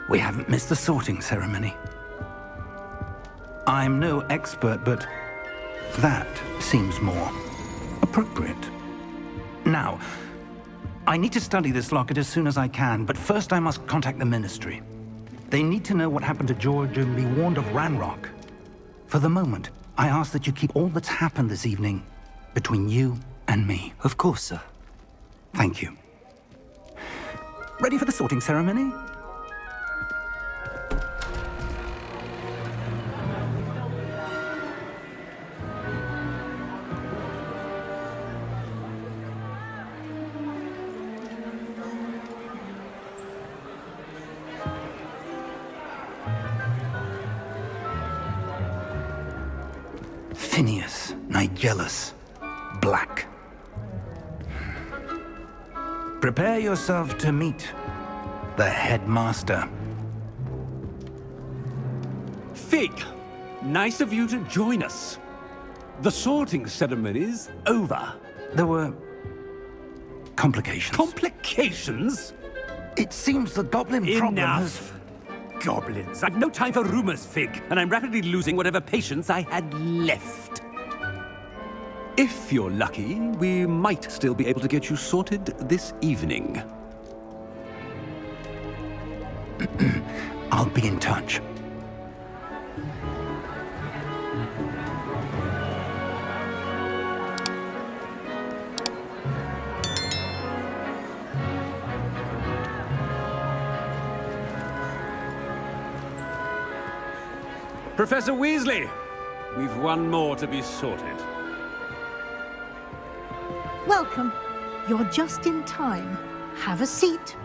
We haven't missed the sorting ceremony. I'm no expert, but that seems more appropriate. Now, I need to study this locket as soon as I can, but first I must contact the Ministry. They need to know what happened to George and be warned of Ranrock. For the moment, I ask that you keep all that's happened this evening between you and me. Of course, sir. Thank you. Ready for the sorting ceremony? Phineas, Nigellus, Black. Prepare yourself to meet the headmaster. Fig, nice of you to join us. The sorting ceremony's over. There were complications. Complications? It seems the goblin problem has... Enough. Goblins. I've no time for rumors, Fig, and I'm rapidly losing whatever patience I had left. If you're lucky, we might still be able to get you sorted this evening. I'll be in touch. Professor Weasley, we've one more to be sorted. Welcome. You're just in time. Have a seat.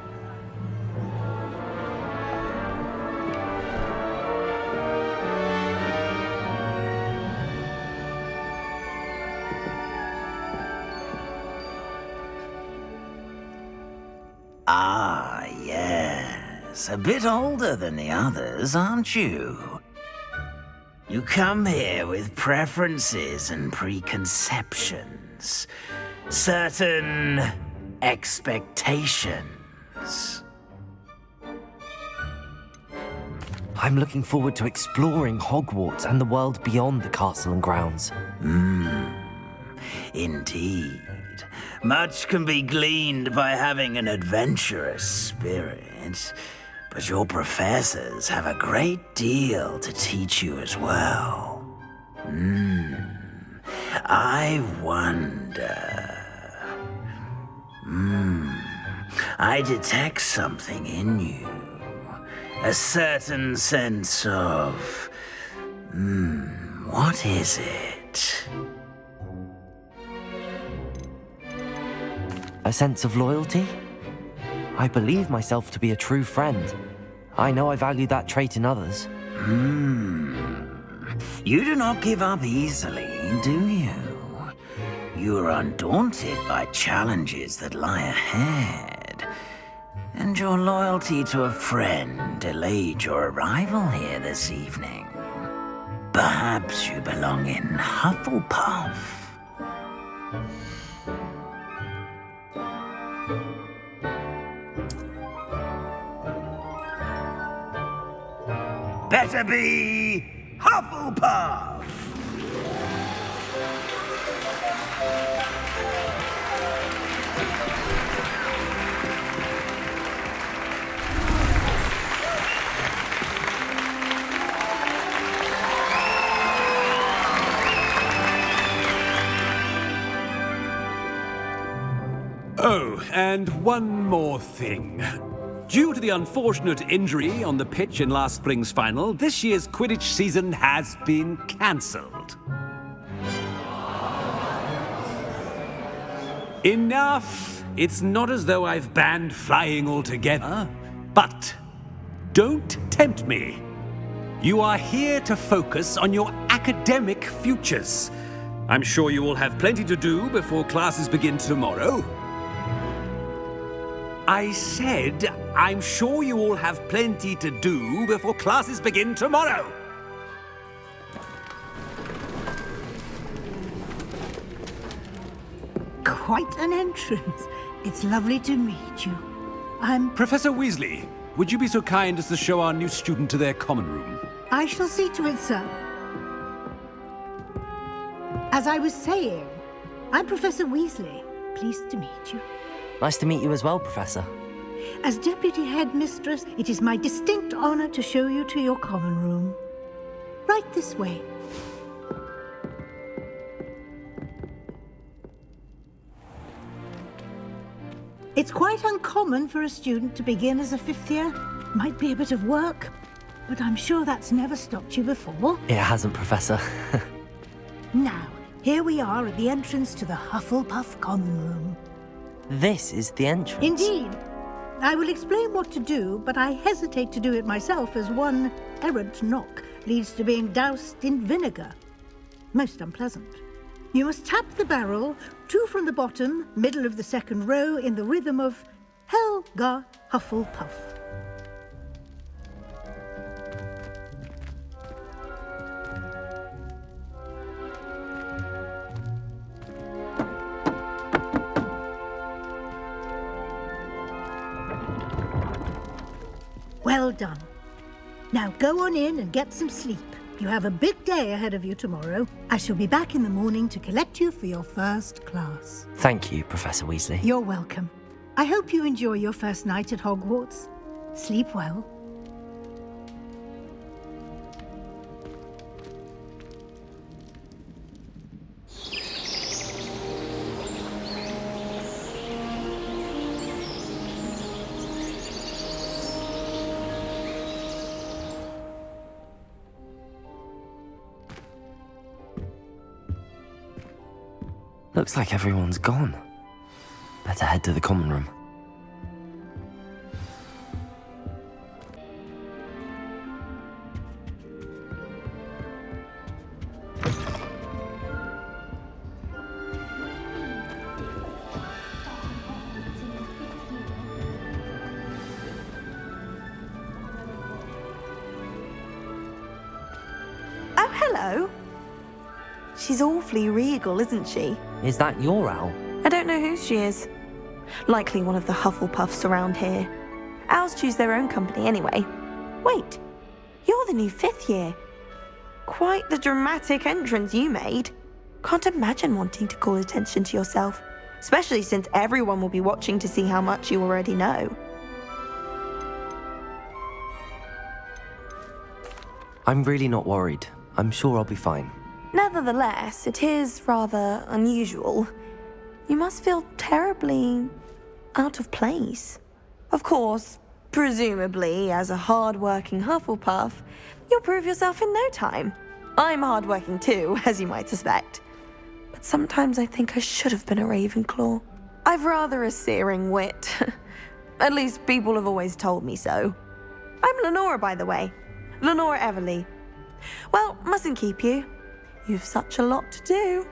Ah, yes. A bit older than the others, aren't you? You come here with preferences and preconceptions. Certain expectations. I'm looking forward to exploring Hogwarts and the world beyond the castle and grounds. Indeed. Much can be gleaned by having an adventurous spirit, but your professors have a great deal to teach you as well. I wonder... I detect something in you. A certain sense of... what is it? A sense of loyalty? I believe myself to be a true friend. I know I value that trait in others. You do not give up easily, do you? You are undaunted by challenges that lie ahead. And your loyalty to a friend delayed your arrival here this evening. Perhaps you belong in Hufflepuff. Better be Hufflepuff! Oh, and one more thing. Due to the unfortunate injury on the pitch in last spring's final, this year's Quidditch season has been cancelled. Enough! It's not as though I've banned flying altogether, but don't tempt me. You are here to focus on your academic futures. I'm sure you will have plenty to do before classes begin tomorrow. I said, I'm sure you all have plenty to do before classes begin tomorrow. Quite an entrance. It's lovely to meet you. I'm... Professor Weasley, would you be so kind as to show our new student to their common room? I shall see to it, sir. As I was saying, I'm Professor Weasley. Pleased to meet you. Nice to meet you as well, Professor. As Deputy Headmistress, it is my distinct honor to show you to your common room. Right this way. It's quite uncommon for a student to begin as a fifth year. Might be a bit of work, but I'm sure that's never stopped you before. It hasn't, Professor. Now, here we are at the entrance to the Hufflepuff common room. This is the entrance. Indeed. I will explain what to do, but I hesitate to do it myself as one errant knock leads to being doused in vinegar. Most unpleasant. You must tap the barrel, 2 from the bottom, middle of the second row, in the rhythm of Helga Hufflepuff. Well done. Now go on in and get some sleep. You have a big day ahead of you tomorrow. I shall be back in the morning to collect you for your first class. Thank you, Professor Weasley. You're welcome. I hope you enjoy your first night at Hogwarts. Sleep well. Looks like everyone's gone. Better head to the common room. Oh, hello. She's awfully regal, isn't she? Is that your owl? I don't know who she is. Likely one of the Hufflepuffs around here. Owls choose their own company anyway. Wait, you're the new 5th year. Quite the dramatic entrance you made. Can't imagine wanting to call attention to yourself, especially since everyone will be watching to see how much you already know. I'm really not worried. I'm sure I'll be fine. Nevertheless, it is rather unusual. You must feel terribly out of place. Of course, presumably, as a hard-working Hufflepuff, you'll prove yourself in no time. I'm hard-working too, as you might suspect. But sometimes I think I should have been a Ravenclaw. I've rather a searing wit. At least people have always told me so. I'm Lenora, by the way. Lenora Everly. Well, mustn't keep you. You've such a lot to do.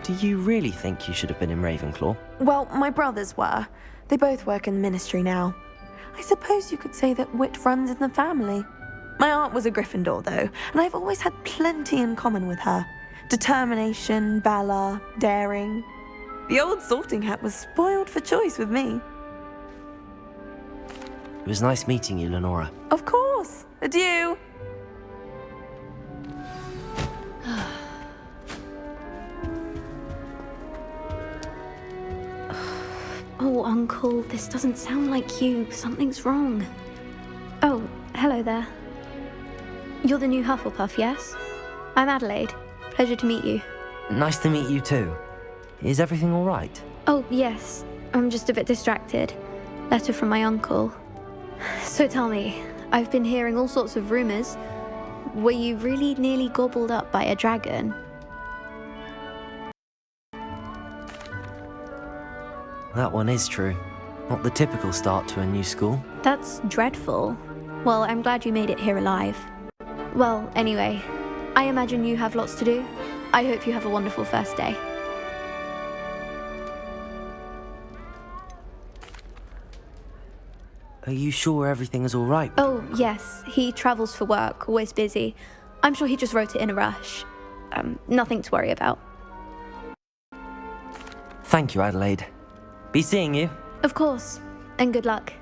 Do you really think you should have been in Ravenclaw? Well, my brothers were. They both work in the ministry now. I suppose you could say that wit runs in the family. My aunt was a Gryffindor, though, and I've always had plenty in common with her. Determination, valor, daring. The old sorting hat was spoiled for choice with me. It was nice meeting you, Lenora. Of course. Adieu. Oh, Uncle, this doesn't sound like you. Something's wrong. Oh, hello there. You're the new Hufflepuff, yes? I'm Adelaide. Pleasure to meet you. Nice to meet you too. Is everything all right? Oh, yes. I'm just a bit distracted. Letter from my uncle. So tell me, I've been hearing all sorts of rumors. Were you really nearly gobbled up by a dragon? That one is true. Not the typical start to a new school. That's dreadful. Well, I'm glad you made it here alive. Well, anyway, I imagine you have lots to do. I hope you have a wonderful first day. Are you sure everything is all right? Oh, yes. He travels for work, always busy. I'm sure he just wrote it in a rush. Nothing to worry about. Thank you, Adelaide. Be seeing you. Of course. And good luck.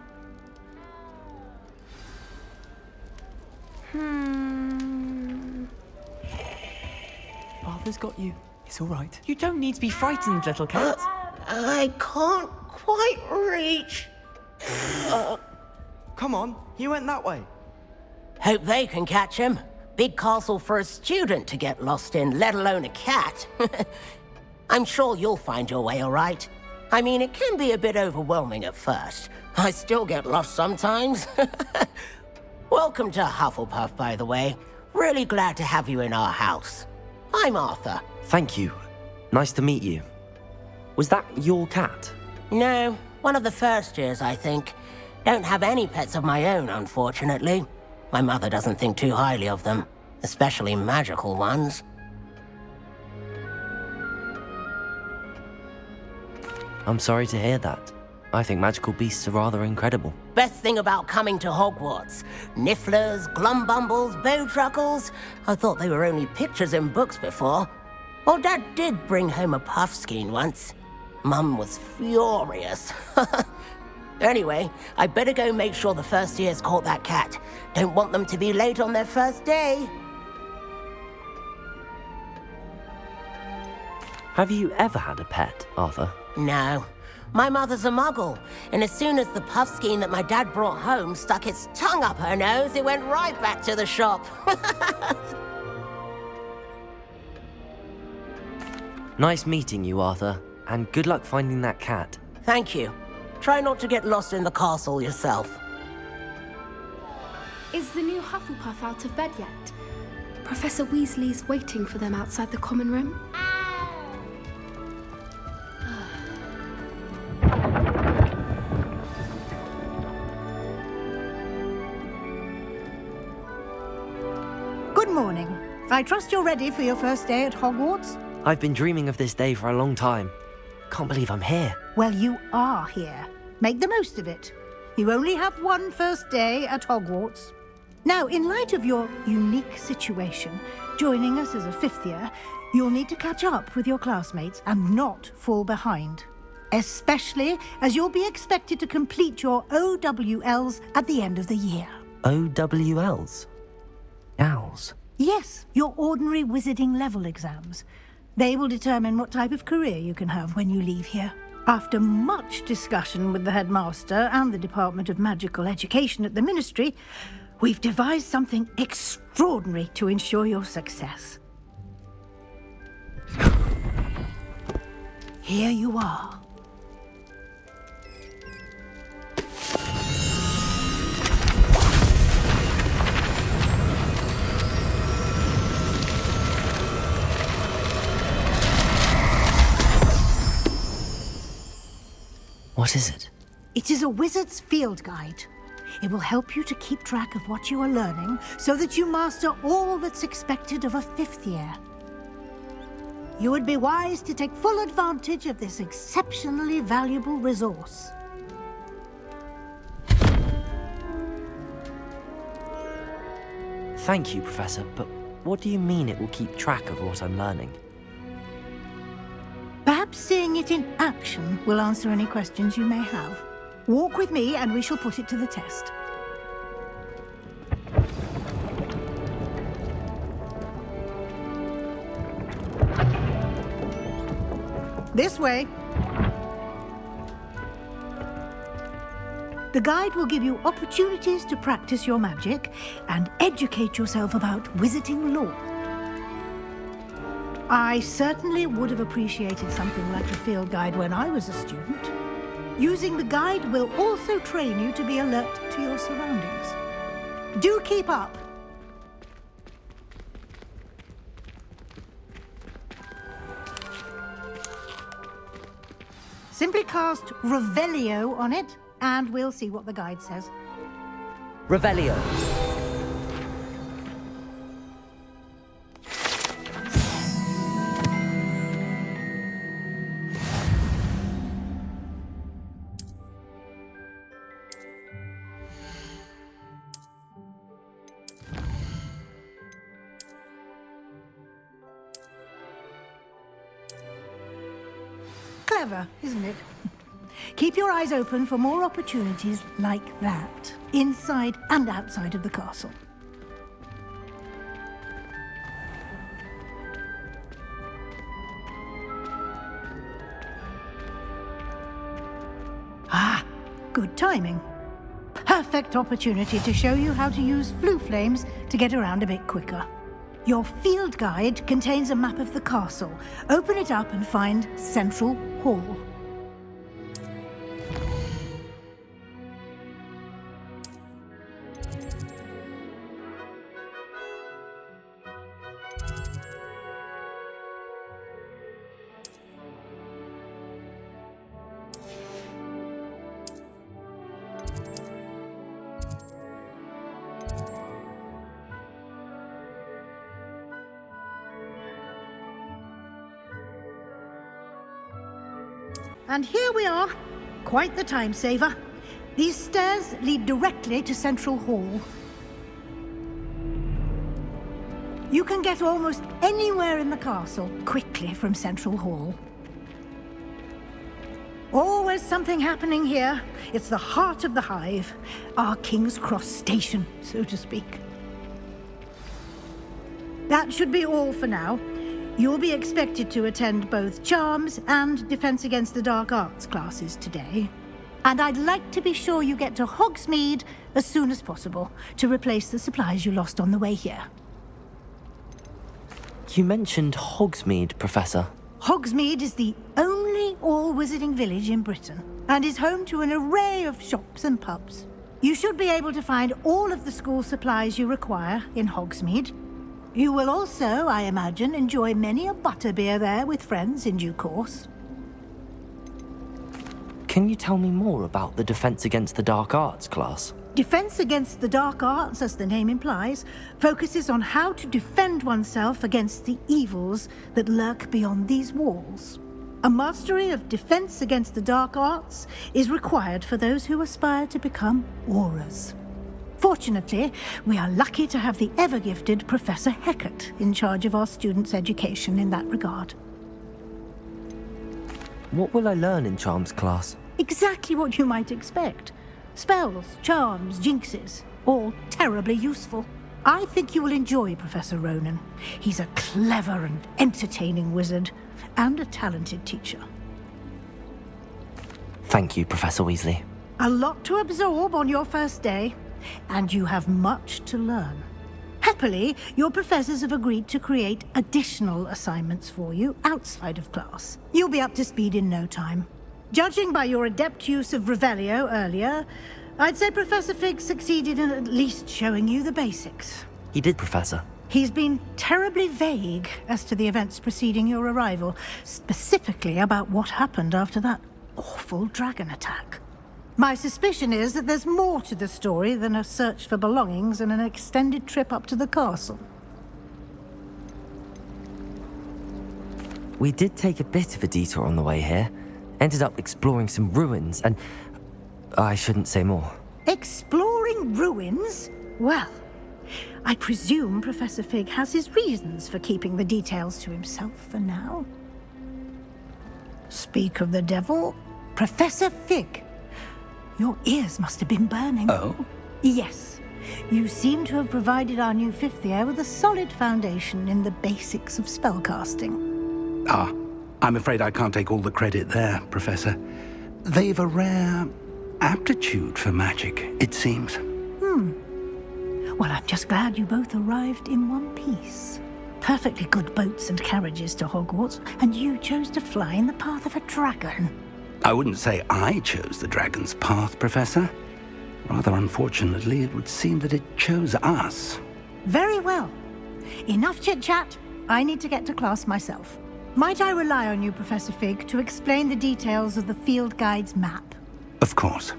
Arthur's got you. It's all right. You don't need to be frightened, little cat. I can't quite reach. Come on, you went that way. Hope they can catch him. Big castle for a student to get lost in, let alone a cat. I'm sure you'll find your way all right. I mean, it can be a bit overwhelming at first. I still get lost sometimes. Welcome to Hufflepuff, by the way. Really glad to have you in our house. I'm Arthur. Thank you. Nice to meet you. Was that your cat? No, one of the first years, I think. Don't have any pets of my own, unfortunately. My mother doesn't think too highly of them, especially magical ones. I'm sorry to hear that. I think magical beasts are rather incredible. Best thing about coming to Hogwarts. Nifflers, glumbumbles, bowtruckles. I thought they were only pictures in books before. Well, Dad did bring home a puffskein once. Mum was furious. Anyway, I better go make sure the first years caught that cat. Don't want them to be late on their first day. Have you ever had a pet, Arthur? No. My mother's a muggle, and as soon as the puffskein that my dad brought home stuck its tongue up her nose, it went right back to the shop. Nice meeting you, Arthur, and good luck finding that cat. Thank you. Try not to get lost in the castle yourself. Is the new Hufflepuff out of bed yet? Professor Weasley's waiting for them outside the common room. Good morning. I trust you're ready for your first day at Hogwarts? I've been dreaming of this day for a long time. Can't believe I'm here. Well, you are here. Make the most of it. You only have one first day at Hogwarts. Now, in light of your unique situation, joining us as a fifth year, you'll need to catch up with your classmates and not fall behind. Especially as you'll be expected to complete your OWLs at the end of the year. OWLs? Owls? Yes, your ordinary wizarding level exams. They will determine what type of career you can have when you leave here. After much discussion with the headmaster and the Department of Magical Education at the Ministry, we've devised something extraordinary to ensure your success. Here you are. What is it? It is a wizard's field guide. It will help you to keep track of what you are learning so that you master all that's expected of a fifth year. You would be wise to take full advantage of this exceptionally valuable resource. Thank you, Professor, but what do you mean it will keep track of what I'm learning? Perhaps seeing it in action will answer any questions you may have. Walk with me and we shall put it to the test. This way. The guide will give you opportunities to practice your magic and educate yourself about wizarding lore. I certainly would have appreciated something like a field guide when I was a student. Using the guide will also train you to be alert to your surroundings. Do keep up. Simply cast Revelio on it, and we'll see what the guide says. Revelio. Clever, isn't it? Keep your eyes open for more opportunities like that, inside and outside of the castle. Ah, good timing. Perfect opportunity to show you how to use flue flames to get around a bit quicker. Your field guide contains a map of the castle. Open it up and find Central Hall. And here we are. Quite the time saver. These stairs lead directly to Central Hall. You can get almost anywhere in the castle quickly from Central Hall. Always something happening here. It's the heart of the hive. Our King's Cross station, so to speak. That should be all for now. You'll be expected to attend both Charms and Defense Against the Dark Arts classes today. And I'd like to be sure you get to Hogsmeade as soon as possible to replace the supplies you lost on the way here. You mentioned Hogsmeade, Professor. Hogsmeade is the only all-wizarding village in Britain and is home to an array of shops and pubs. You should be able to find all of the school supplies you require in Hogsmeade. You will also, I imagine, enjoy many a butterbeer there with friends in due course. Can you tell me more about the Defense Against the Dark Arts class? Defense Against the Dark Arts, as the name implies, focuses on how to defend oneself against the evils that lurk beyond these walls. A mastery of Defense Against the Dark Arts is required for those who aspire to become Aurors. Fortunately, we are lucky to have the ever-gifted Professor Hecat in charge of our students' education in that regard. What will I learn in Charms class? Exactly what you might expect. Spells, charms, jinxes, all terribly useful. I think you will enjoy Professor Ronan. He's a clever and entertaining wizard, and a talented teacher. Thank you, Professor Weasley. A lot to absorb on your first day. And you have much to learn. Happily, your professors have agreed to create additional assignments for you outside of class. You'll be up to speed in no time. Judging by your adept use of Revelio earlier, I'd say Professor Fig succeeded in at least showing you the basics. He did, Professor. He's been terribly vague as to the events preceding your arrival, specifically about what happened after that awful dragon attack. My suspicion is that there's more to the story than a search for belongings and an extended trip up to the castle. We did take a bit of a detour on the way here. Ended up exploring some ruins and... I shouldn't say more. Exploring ruins? Well, I presume Professor Fig has his reasons for keeping the details to himself for now. Speak of the devil, Professor Fig. Your ears must have been burning. Oh? Yes. You seem to have provided our new fifth year with a solid foundation in the basics of spellcasting. Ah, I'm afraid I can't take all the credit there, Professor. They've a rare aptitude for magic, it seems. Well, I'm just glad you both arrived in one piece. Perfectly good boats and carriages to Hogwarts, and you chose to fly in the path of a dragon. I wouldn't say I chose the dragon's path, Professor. Rather unfortunately, it would seem that it chose us. Very well. Enough chit-chat. I need to get to class myself. Might I rely on you, Professor Fig, to explain the details of the field guide's map? Of course.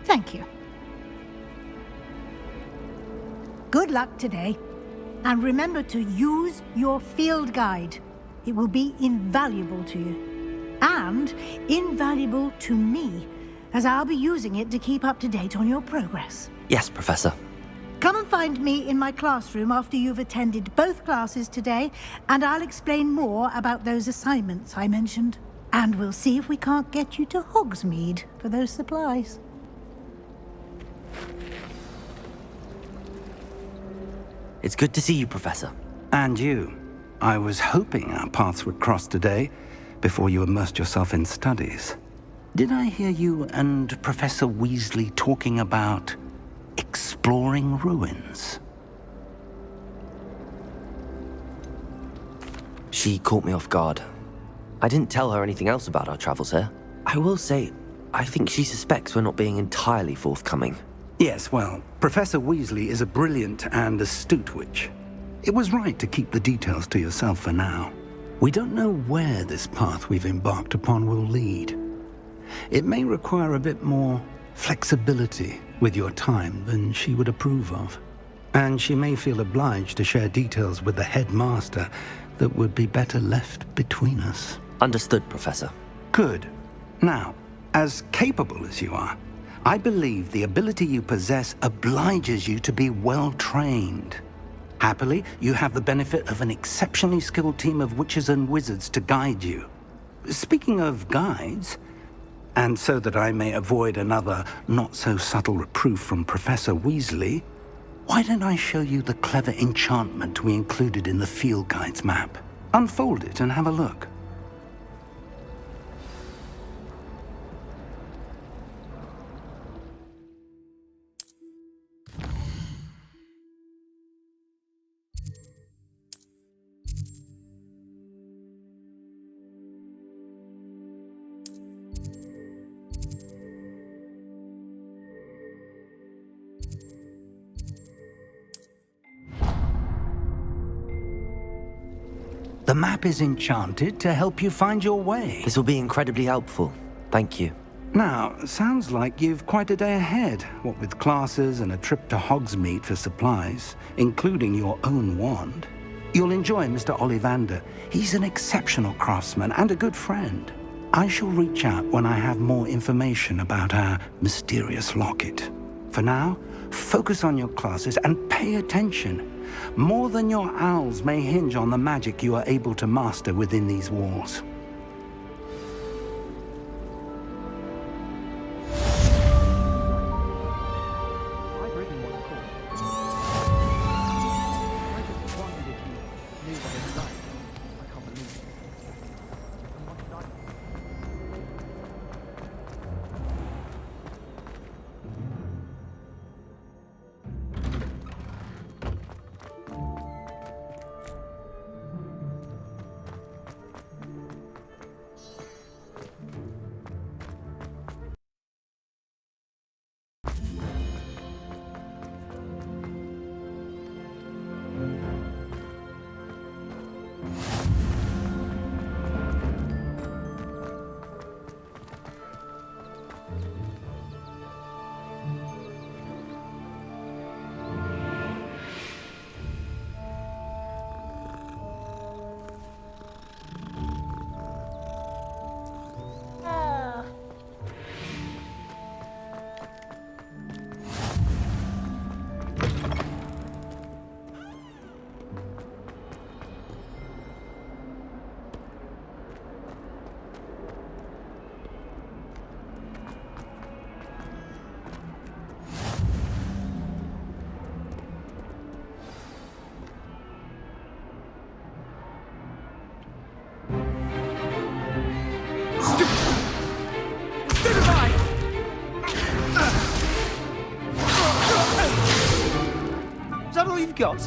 Thank you. Good luck today. And remember to use your field guide. It will be invaluable to you. And invaluable to me, as I'll be using it to keep up to date on your progress. Yes, Professor. Come and find me in my classroom after you've attended both classes today, and I'll explain more about those assignments I mentioned. And we'll see if we can't get you to Hogsmeade for those supplies. It's good to see you, Professor. And you. I was hoping our paths would cross today, before you immersed yourself in studies. Did I hear you and Professor Weasley talking about exploring ruins? She caught me off guard. I didn't tell her anything else about our travels here. I will say, I think she suspects we're not being entirely forthcoming. Yes, well, Professor Weasley is a brilliant and astute witch. It was right to keep the details to yourself for now. We don't know where this path we've embarked upon will lead. It may require a bit more flexibility with your time than she would approve of. And she may feel obliged to share details with the headmaster that would be better left between us. Understood, Professor. Good. Now, as capable as you are, I believe the ability you possess obliges you to be well-trained. Happily, you have the benefit of an exceptionally skilled team of witches and wizards to guide you. Speaking of guides, and so that I may avoid another not-so-subtle reproof from Professor Weasley, why don't I show you the clever enchantment we included in the field guide's map? Unfold it and have a look. The map is enchanted to help you find your way. This will be incredibly helpful. Thank you. Now, sounds like you've quite a day ahead, what with classes and a trip to Hogsmeade for supplies, including your own wand. You'll enjoy Mr. Ollivander. He's an exceptional craftsman and a good friend. I shall reach out when I have more information about our mysterious locket. For now, focus on your classes and pay attention. More than your owls may hinge on the magic you are able to master within these walls. Is that all you've got?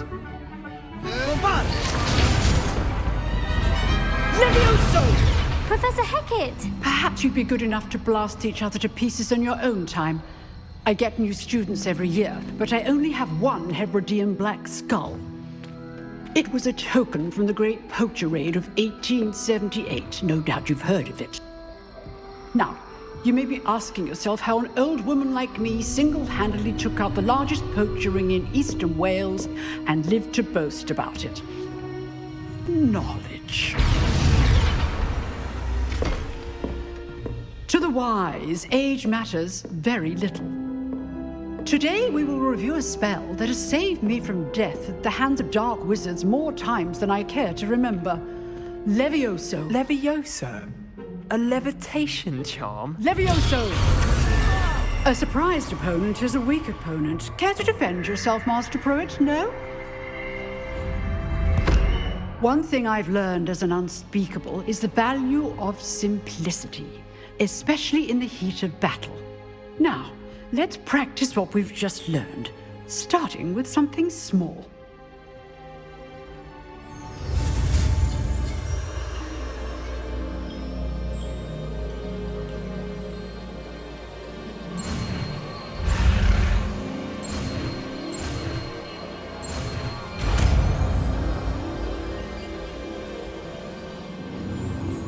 Levioso! Professor Hecat! Perhaps you'd be good enough to blast each other to pieces in your own time. I get new students every year, but I only have one Hebridean black skull. It was a token from the Great Poacher Raid of 1878. No doubt you've heard of it. Now, you may be asking yourself how an old woman like me single-handedly took out the largest poacher ring in eastern Wales and lived to boast about it. Knowledge. To the wise, age matters very little. Today we will review a spell that has saved me from death at the hands of dark wizards more times than I care to remember. Levioso. Levioso? A levitation charm? Levioso! A surprised opponent is a weak opponent. Care to defend yourself, Master Pruitt? No? One thing I've learned as an unspeakable is the value of simplicity, especially in the heat of battle. Now, let's practice what we've just learned, starting with something small.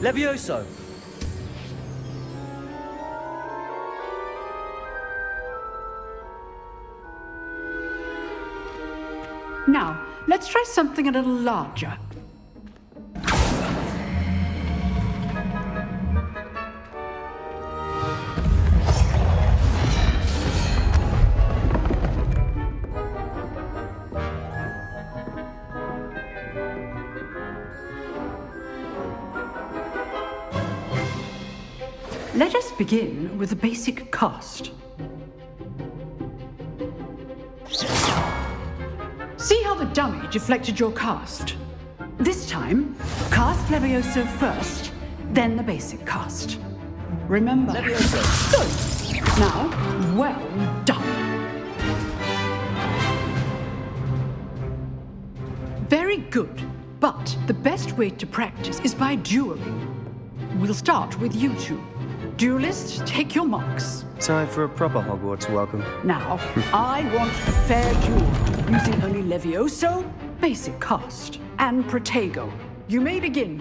Levioso! Now, let's try something a little larger. Let us begin with the basic cast. See how the dummy deflected your cast? This time, cast Levioso first, then the basic cast. Remember. Levioso. Good. Now, well done. Very good, but the best way to practice is by dueling. We'll start with you two. Duelists, take your marks. Time for a proper Hogwarts welcome. Now, I want a fair duel, using only Levioso, basic cast, and Protego. You may begin.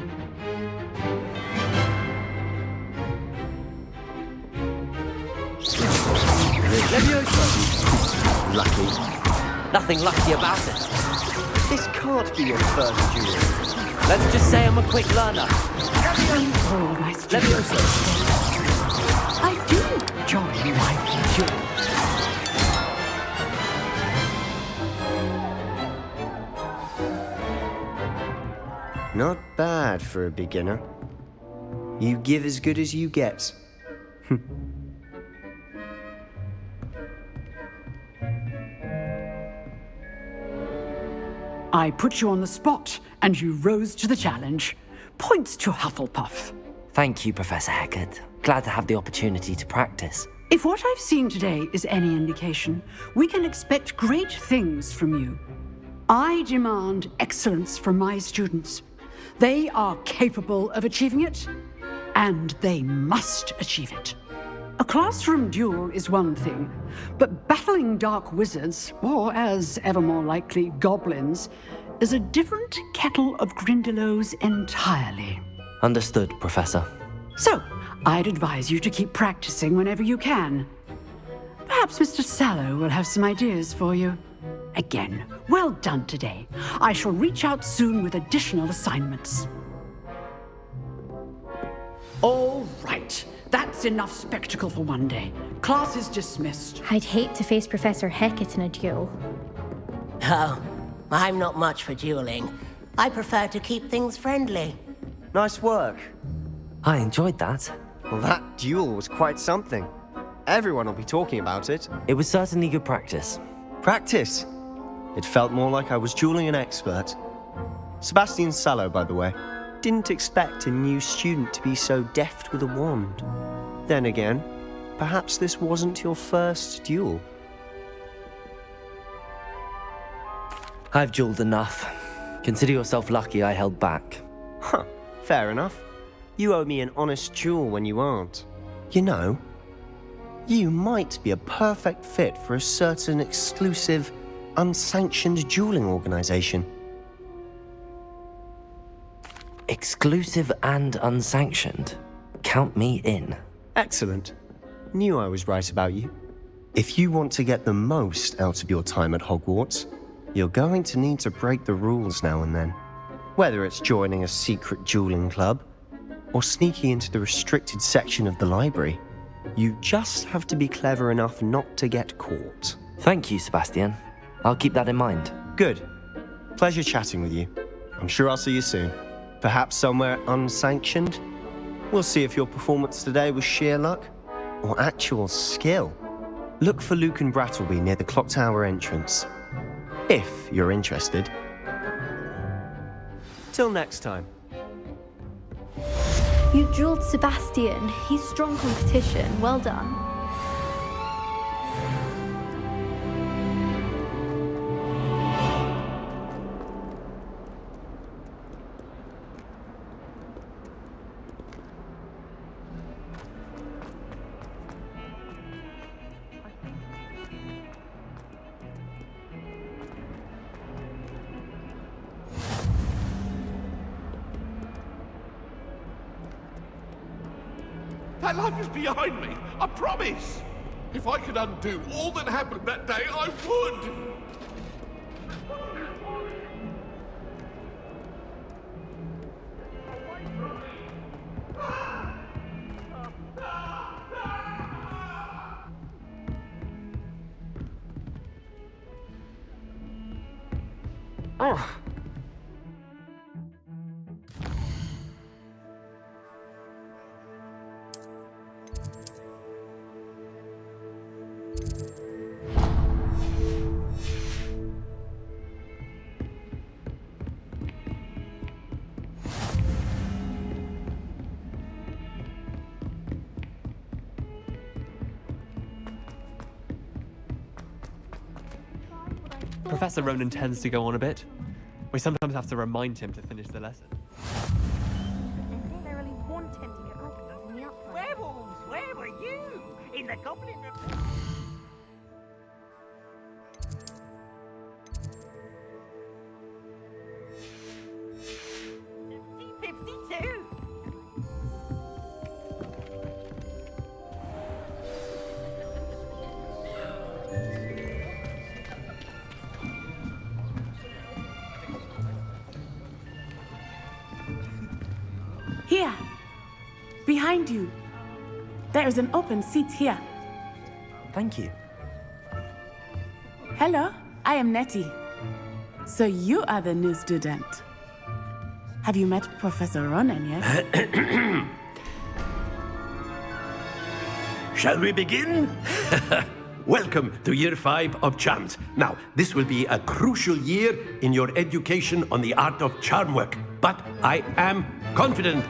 Levioso! Lucky. Nothing lucky about it. This can't be your first duel. Let's just say I'm a quick learner. Oh, nice Levioso. I do enjoy my duels. Not bad for a beginner. You give as good as you get. I put you on the spot, and you rose to the challenge. Points to Hufflepuff. Thank you, Professor Hecat. Glad to have the opportunity to practice. If what I've seen today is any indication, we can expect great things from you. I demand excellence from my students. They are capable of achieving it, and they must achieve it. A classroom duel is one thing, but battling dark wizards, or as ever more likely, goblins, is a different kettle of Grindylows entirely. Understood, Professor. So, I'd advise you to keep practicing whenever you can. Perhaps Mr. Sallow will have some ideas for you. Again, well done today. I shall reach out soon with additional assignments. All right. That's enough spectacle for one day. Class is dismissed. I'd hate to face Professor Hecat in a duel. Oh, I'm not much for dueling. I prefer to keep things friendly. Nice work. I enjoyed that. Well, that duel was quite something. Everyone will be talking about it. It was certainly good practice. Practice? It felt more like I was dueling an expert. Sebastian Sallow, by the way. Didn't expect a new student to be so deft with a wand. Then again, perhaps this wasn't your first duel. I've dueled enough. Consider yourself lucky I held back. Huh, fair enough. You owe me an honest duel when you aren't. You know, you might be a perfect fit for a certain exclusive, unsanctioned dueling organization. Exclusive and unsanctioned. Count me in. Excellent. Knew I was right about you. If you want to get the most out of your time at Hogwarts, you're going to need to break the rules now and then. Whether it's joining a secret dueling club, or sneaking into the restricted section of the library, you just have to be clever enough not to get caught. Thank you, Sebastian. I'll keep that in mind. Good. Pleasure chatting with you. I'm sure I'll see you soon. Perhaps somewhere unsanctioned? We'll see if your performance today was sheer luck or actual skill. Look for Luke and Brattleby near the clock tower entrance, if you're interested. Till next time. You drilled Sebastian. He's strong competition. Well done. That life is behind me, I promise! If I could undo all that happened that day, I would! Oh. Professor Ronan tends to go on a bit. We sometimes have to remind him to finish the lesson. Werewolves, where were you? In the Goblin... 52. Here, behind you. There is an open seat here. Thank you. Hello, I am Nettie. So you are the new student. Have you met Professor Ronan yet? Shall we begin? Welcome to Year 5 of Charms. Now, this will be a crucial year in your education on the art of charm work, but I am confident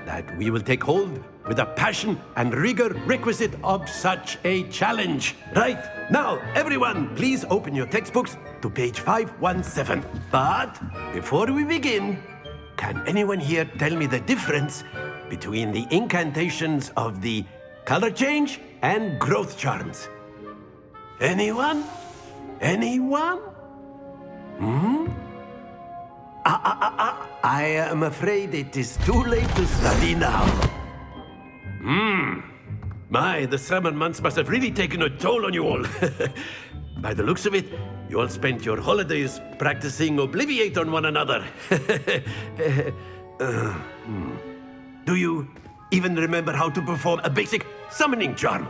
that we will take hold with the passion and rigor requisite of such a challenge. Right, now, everyone, please open your textbooks to page 517. But before we begin, can anyone here tell me the difference between the incantations of the color change and growth charms? Anyone? Anyone? I am afraid it is too late to study now. My, the summer months must have really taken a toll on you all. By the looks of it, you all spent your holidays practicing Obliviate on one another. Do you even remember how to perform a basic summoning charm?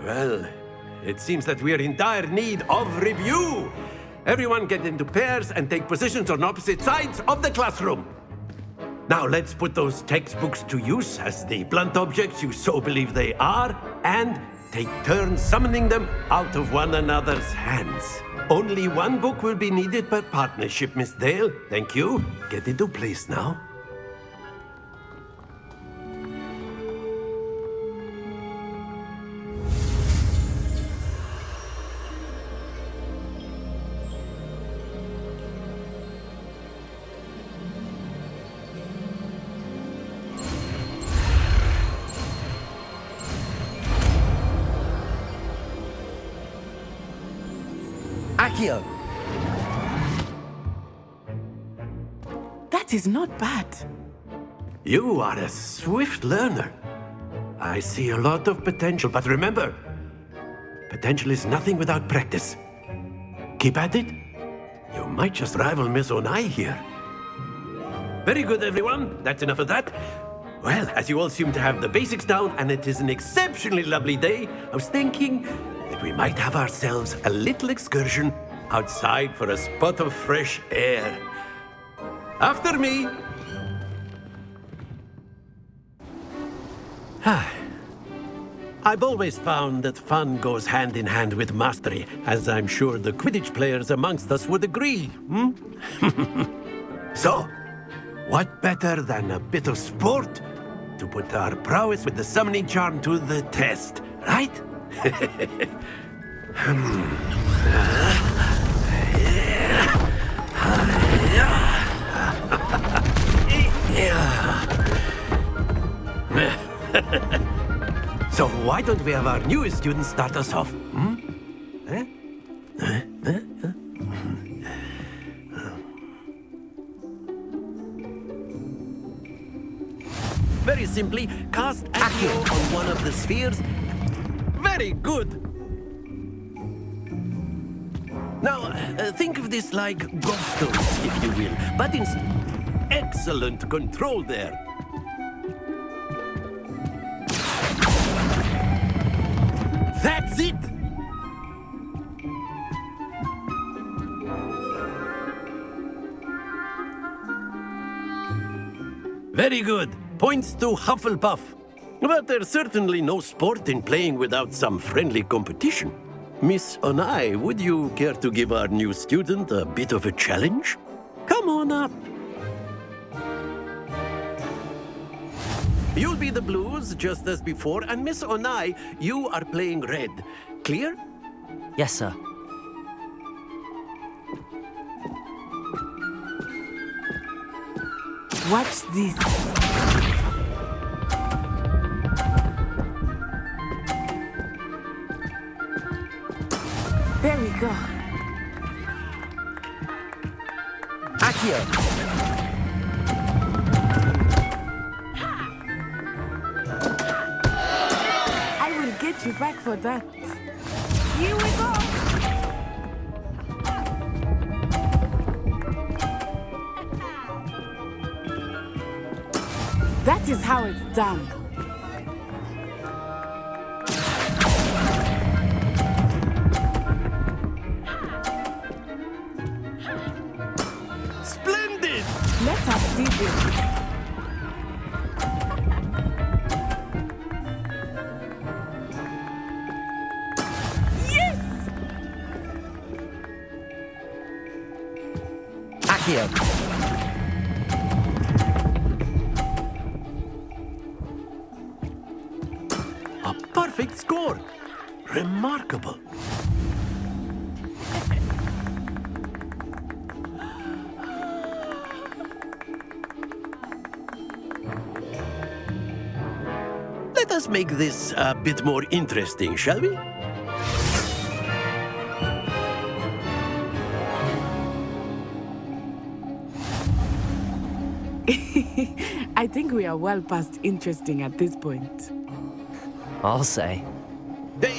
Well, it seems that we are in dire need of review. Everyone get into pairs and take positions on opposite sides of the classroom. Now let's put those textbooks to use as the blunt objects you so believe they are, and take turns summoning them out of one another's hands. Only one book will be needed per partnership, Miss Dale. Thank you. Get into place now. Accio! That is not bad. You are a swift learner. I see a lot of potential, but remember, potential is nothing without practice. Keep at it. You might just rival Miss Onai here. Very good, everyone. That's enough of that. Well, as you all seem to have the basics down, and it is an exceptionally lovely day, I was thinking that we might have ourselves a little excursion outside for a spot of fresh air. After me. I've always found that fun goes hand in hand with mastery, as I'm sure the Quidditch players amongst us would agree. So, what better than a bit of sport to put our prowess with the summoning charm to the test, right? So why don't we have our newest student start us off? Very simply, cast Accio on one of the spheres. Very good. Now, think of this like gobstones, if you will, but in excellent control there. That's it! Very good. Points to Hufflepuff. But there's certainly no sport in playing without some friendly competition. Miss Onai, would you care to give our new student a bit of a challenge? Come on up. You'll be the blues, just as before, and Miss Onai, you are playing red. Clear? Yes, sir. Watch this. There we go. Accio! I will get you back for that. Here we go. That is how it's done. Splendid! Let us see this. Accio! A perfect score! Remarkable! Let us make this a bit more interesting, shall we? I think we are well past interesting at this point. I'll say.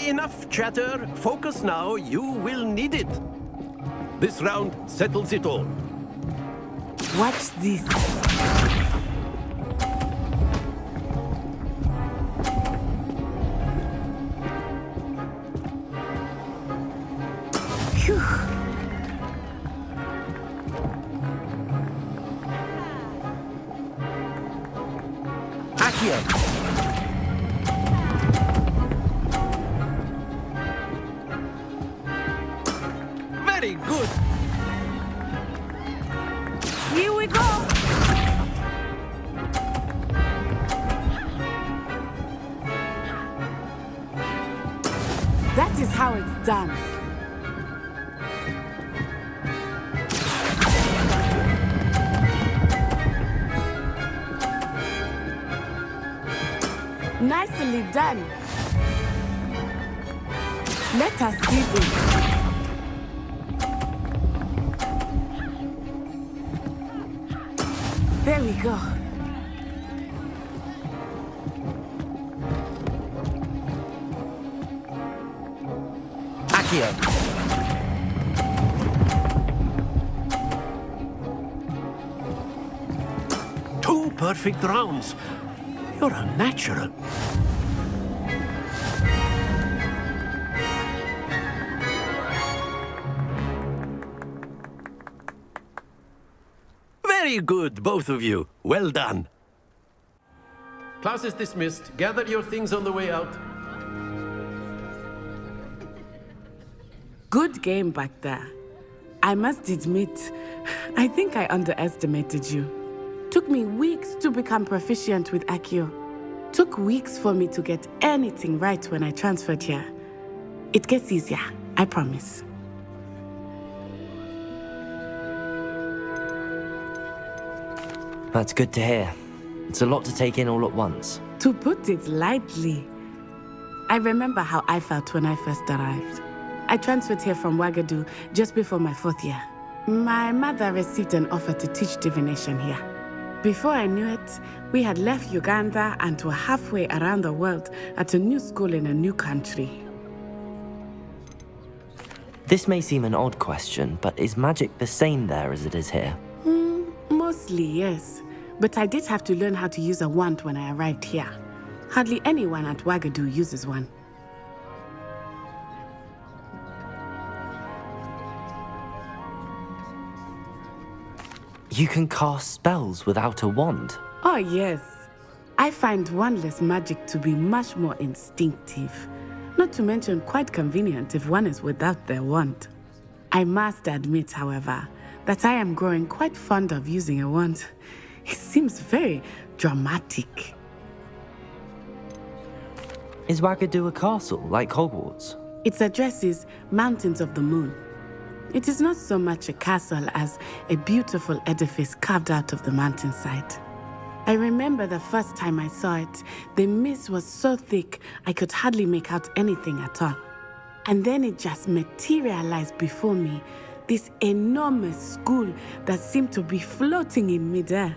Enough chatter. Focus now. You will need it. This round settles it all. Watch this. Phew. Accio! Very good. Here we go. That is how it's done. Nicely done. Let us see this. There we go. Accio! Two perfect rounds. You're a natural. Very good, both of you. Well done. Class is dismissed. Gather your things on the way out. Good game back there. I must admit, I think I underestimated you. Took me weeks to become proficient with Accio. Took weeks for me to get anything right when I transferred here. It gets easier, I promise. That's good to hear. It's a lot to take in all at once. To put it lightly, I remember how I felt when I first arrived. I transferred here from Wagadu just before my 4th year. My mother received an offer to teach divination here. Before I knew it, we had left Uganda and were halfway around the world at a new school in a new country. This may seem an odd question, but is magic the same there as it is here? Mostly, yes. But I did have to learn how to use a wand when I arrived here. Hardly anyone at Wagadu uses one. You can cast spells without a wand? Oh, yes. I find wandless magic to be much more instinctive. Not to mention quite convenient if one is without their wand. I must admit, however, that I am growing quite fond of using a wand. It seems very dramatic. Is Wagadu a castle, like Hogwarts? Its address is Mountains of the Moon. It is not so much a castle as a beautiful edifice carved out of the mountainside. I remember the first time I saw it, the mist was so thick I could hardly make out anything at all. And then it just materialized before me, this enormous school that seemed to be floating in midair.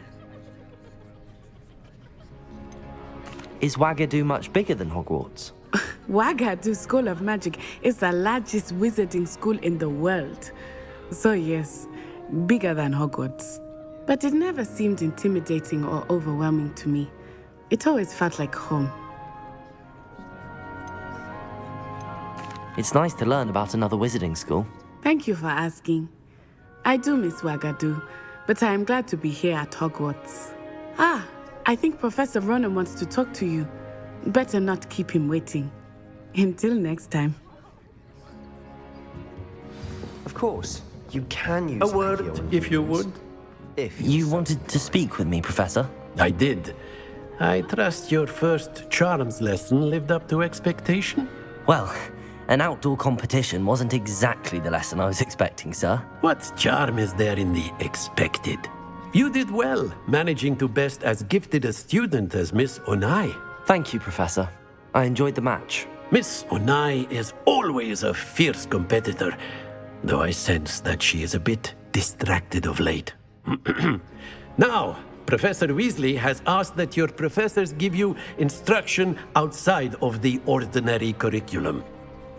Is Wagadu much bigger than Hogwarts? Wagadu School of Magic is the largest wizarding school in the world. So yes, bigger than Hogwarts. But it never seemed intimidating or overwhelming to me. It always felt like home. It's nice to learn about another wizarding school. Thank you for asking. I do miss Wagadu, but I am glad to be here at Hogwarts. Ah, I think Professor Ronan wants to talk to you. Better not keep him waiting. Until next time. Of course, you can use A word, if you would. If you wanted to speak with me, Professor? I did. I trust your first charms lesson lived up to expectation? Well, an outdoor competition wasn't exactly the lesson I was expecting, sir. What charm is there in the expected? You did well, managing to best as gifted a student as Miss Onai. Thank you, Professor. I enjoyed the match. Miss Onai is always a fierce competitor, though I sense that she is a bit distracted of late. Now, Professor Weasley has asked that your professors give you instruction outside of the ordinary curriculum.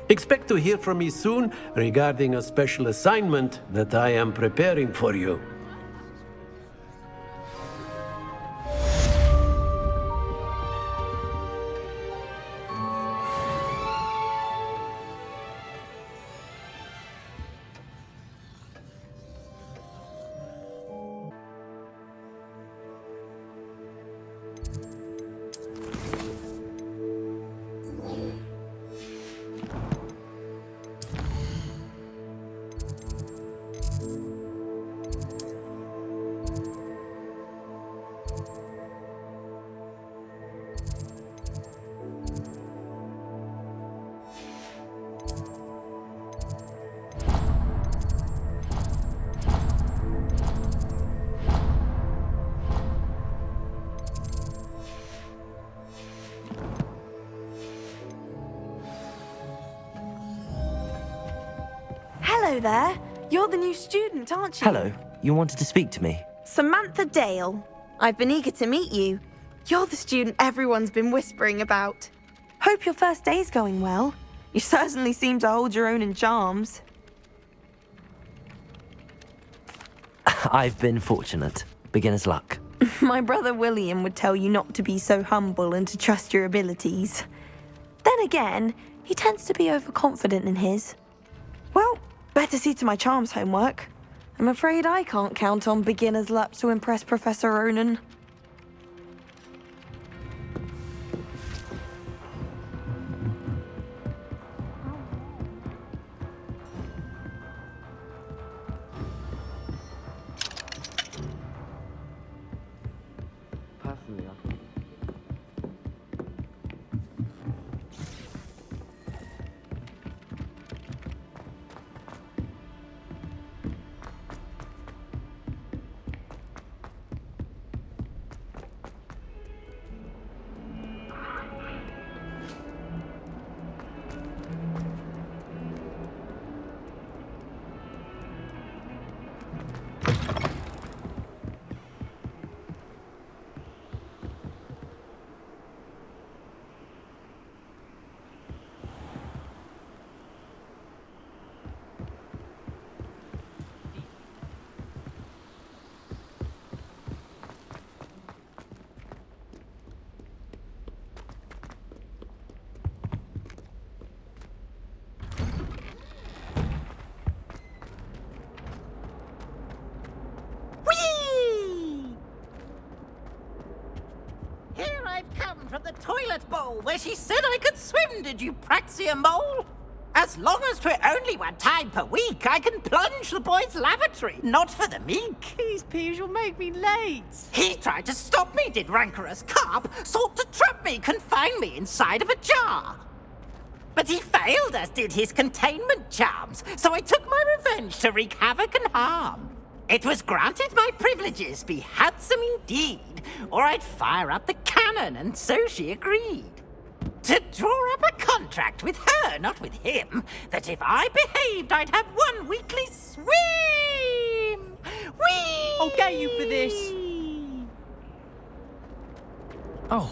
Expect to hear from me soon regarding a special assignment that I am preparing for you. Hello there. You're the new student, aren't you? Hello. You wanted to speak to me? Samantha Dale. I've been eager to meet you. You're the student everyone's been whispering about. Hope your first day's going well. You certainly seem to hold your own in charms. I've been fortunate. Beginner's luck. My brother William would tell you not to be so humble and to trust your abilities. Then again, he tends to be overconfident in his. Well, better see to my charms homework. I'm afraid I can't count on beginner's luck to impress Professor Ronan. Personally, Here I've come from the toilet bowl where she said I could swim, did you praxia mole? As long as 'twere only one time per week, I can plunge the boy's lavatory, not for the meek. These peas will make me late. He tried to stop me, did rancorous carp, sought to trap me, confine me inside of a jar. But he failed, as did his containment charms, so I took my revenge to wreak havoc and harm. It was granted my privileges be handsome indeed, or I'd fire up the cannon, and so she agreed. To draw up a contract with her, not with him, that if I behaved, I'd have one weekly swim! Whee! I'll get you for this. Oh.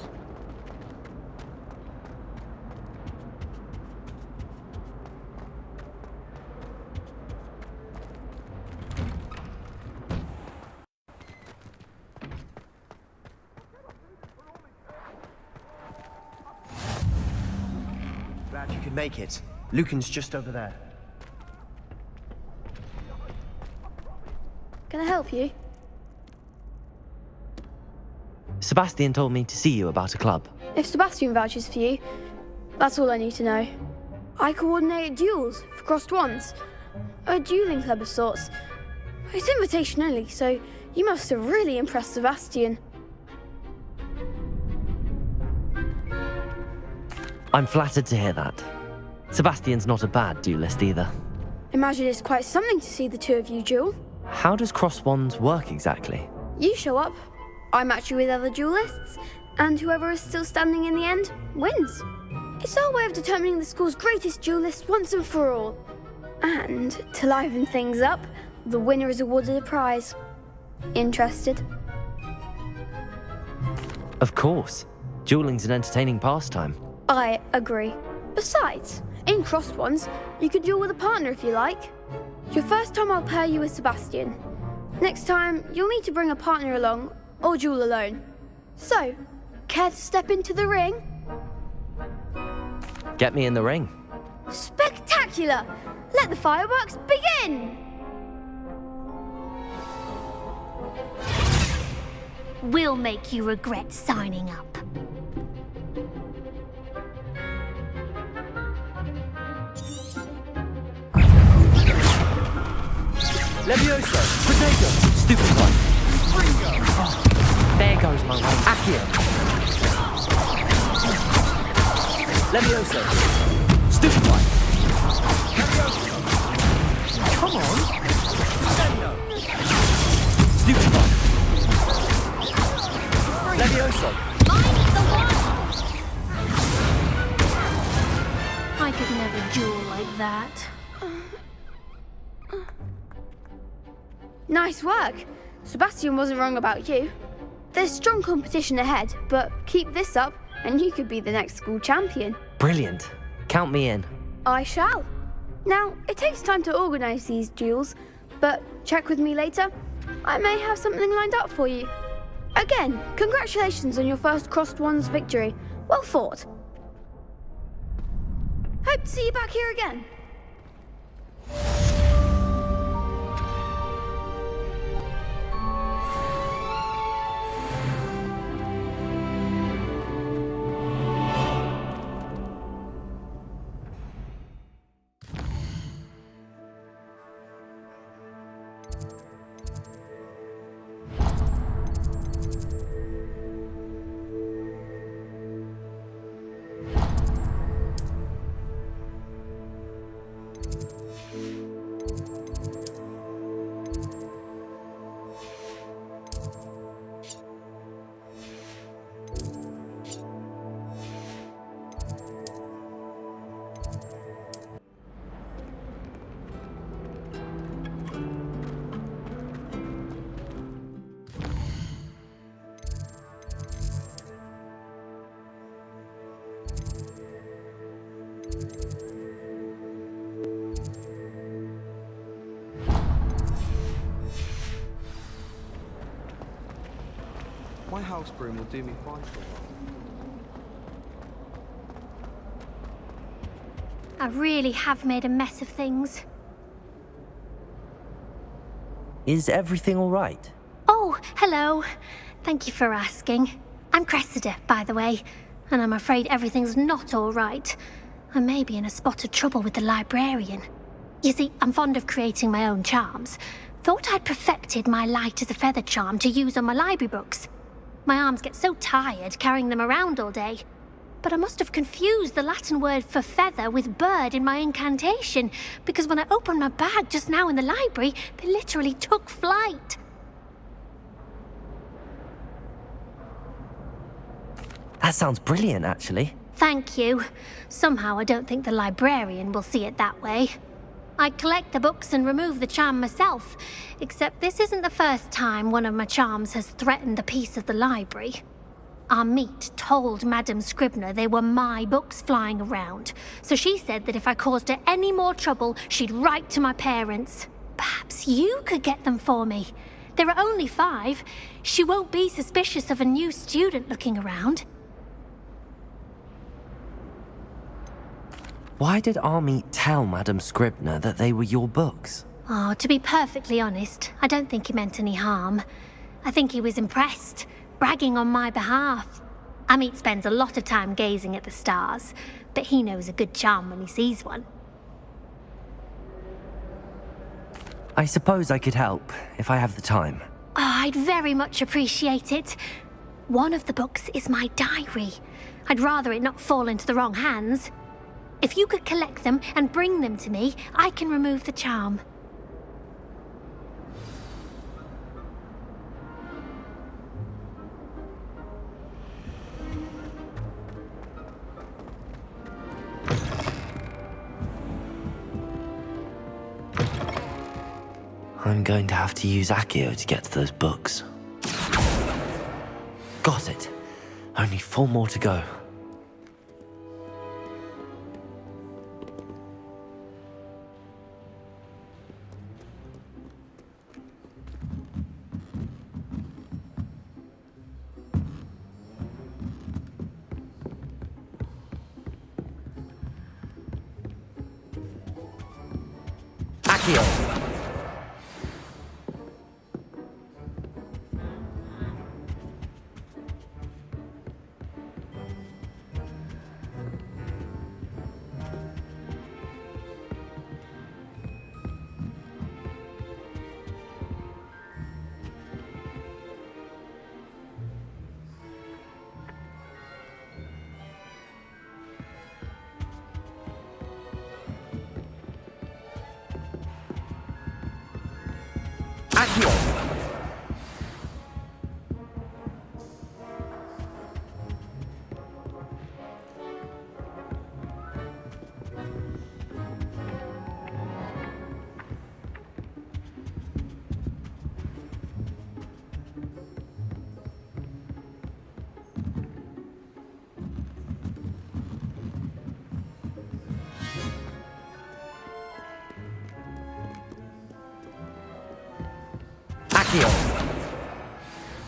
Glad you could make it. Lucan's just over there. Can I help you? Sebastian told me to see you about a club. If Sebastian vouches for you, that's all I need to know. I coordinate duels for crossed wands. A dueling club of sorts. It's invitation only, so you must have really impressed Sebastian. I'm flattered to hear that. Sebastian's not a bad duelist either. Imagine it's quite something to see the two of you duel. How does cross wands work exactly? You show up, I match you with other duelists, and whoever is still standing in the end wins. It's our way of determining the school's greatest duelist once and for all. And to liven things up, the winner is awarded a prize. Interested? Of course. Dueling's an entertaining pastime. I agree. Besides, in crossed ones, you could duel with a partner if you like. Your first time I'll pair you with Sebastian. Next time, you'll need to bring a partner along, or duel alone. So, care to step into the ring? Get me in the ring. Spectacular! Let the fireworks begin! We'll make you regret signing up. Levioso! Potato! Stupid one! Oh, there goes my way. Accio! Levioso! Stupid one! Come on! Stupid one! Levioso! I'm the one! I could never duel like that. Nice work. Sebastian wasn't wrong about you. There's strong competition ahead, but keep this up and you could be the next school champion. Brilliant. Count me in. I shall. Now, it takes time to organise these duels, but check with me later. I may have something lined up for you. Again, congratulations on your first crossed wands victory. Well fought. Hope to see you back here again. My house broom will do me fine for a while. I really have made a mess of things. Is everything all right? Oh, hello. Thank you for asking. I'm Cressida, by the way, and I'm afraid everything's not all right. I may be in a spot of trouble with the librarian. You see, I'm fond of creating my own charms. Thought I'd perfected my light as a feather charm to use on my library books. My arms get so tired carrying them around all day. But I must have confused the Latin word for feather with bird in my incantation, because when I opened my bag just now in the library, they literally took flight. That sounds brilliant, actually. Thank you. Somehow I don't think the librarian will see it that way. I collect the books and remove the charm myself, except this isn't the first time one of my charms has threatened the peace of the library. Our meet told Madame Scribner they were my books flying around, so she said that if I caused her any more trouble, she'd write to my parents. Perhaps you could get them for me. There are only 5. She won't be suspicious of a new student looking around. Why did Army tell Madame Scribner that they were your books? Oh, to be perfectly honest, I don't think he meant any harm. I think he was impressed, bragging on my behalf. Amit spends a lot of time gazing at the stars, but he knows a good charm when he sees one. I suppose I could help, if I have the time. Oh, I'd very much appreciate it. One of the books is my diary. I'd rather it not fall into the wrong hands. If you could collect them and bring them to me, I can remove the charm. I'm going to have to use Accio to get to those books. Got it. Only 4 more to go.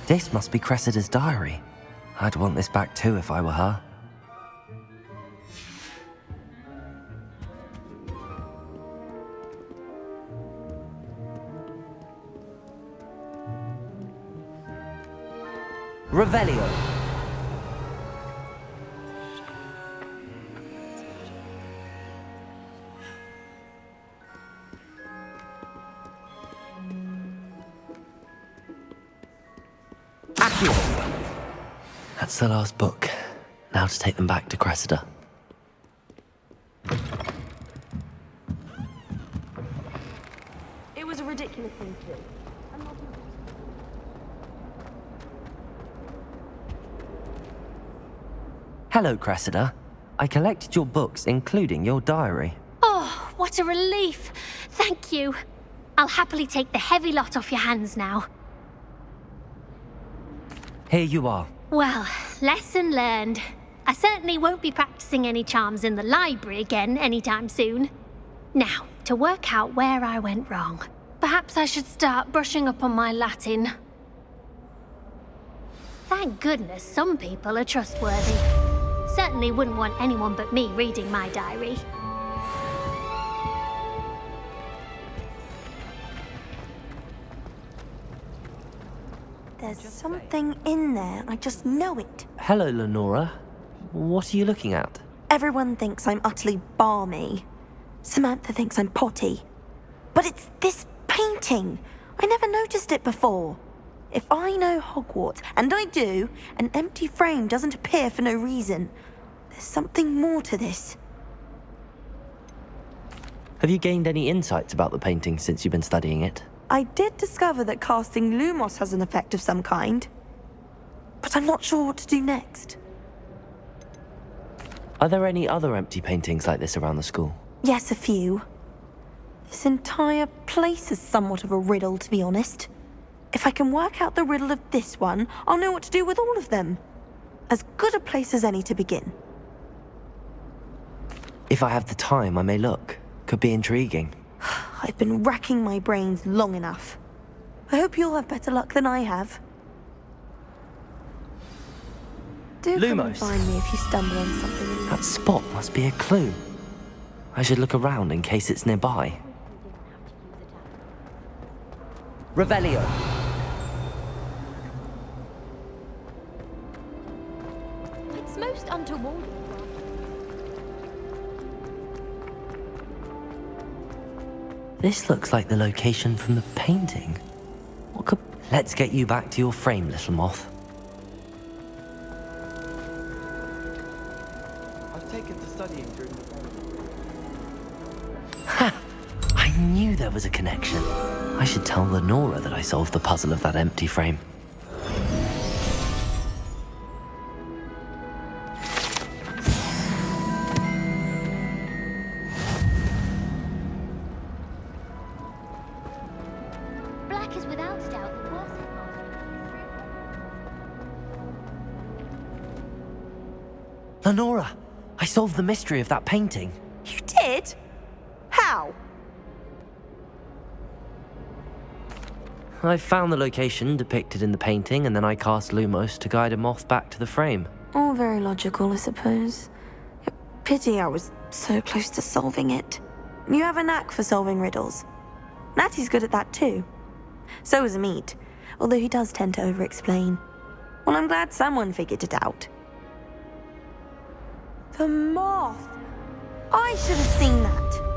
This must be Cressida's diary. I'd want this back too if I were her. Revelio. That's the last book. Now to take them back to Cressida. It was a ridiculous thing to do. Hello, Cressida. I collected your books, including your diary. Oh, what a relief. Thank you. I'll happily take the heavy lot off your hands now. Here you are. Well, lesson learned. I certainly won't be practicing any charms in the library again anytime soon. Now, to work out where I went wrong. Perhaps I should start brushing up on my Latin. Thank goodness some people are trustworthy. Certainly wouldn't want anyone but me reading my diary. There's something in there. I just know it. Hello, Lenora. What are you looking at? Everyone thinks I'm utterly balmy. Samantha thinks I'm potty. But it's this painting. I never noticed it before. If I know Hogwarts, and I do, an empty frame doesn't appear for no reason. There's something more to this. Have you gained any insights about the painting since you've been studying it? I did discover that casting Lumos has an effect of some kind. But I'm not sure what to do next. Are there any other empty paintings like this around the school? Yes, a few. This entire place is somewhat of a riddle, to be honest. If I can work out the riddle of this one, I'll know what to do with all of them. As good a place as any to begin. If I have the time, I may look. Could be intriguing. I've been racking my brains long enough. I hope you'll have better luck than I have. Do come and Lumos. find me if you stumble on something. That spot must be a clue. I should look around in case it's nearby. Revelio. It's most untoward. This looks like the location from the painting. What could... Let's get you back to your frame, little moth. I've taken to studying during the Ha! I knew there was a connection. I should tell Lenora that I solved the puzzle of that empty frame. Black is without doubt the worst. Lenora! I solved the mystery of that painting. You did? How? I found the location depicted in the painting, and then I cast Lumos to guide a moth back to the frame. All very logical, I suppose. Pity I was so close to solving it. You have a knack for solving riddles. Natty's good at that too. So is Amit, although he does tend to over-explain. Well, I'm glad someone figured it out. The moth! I should have seen that.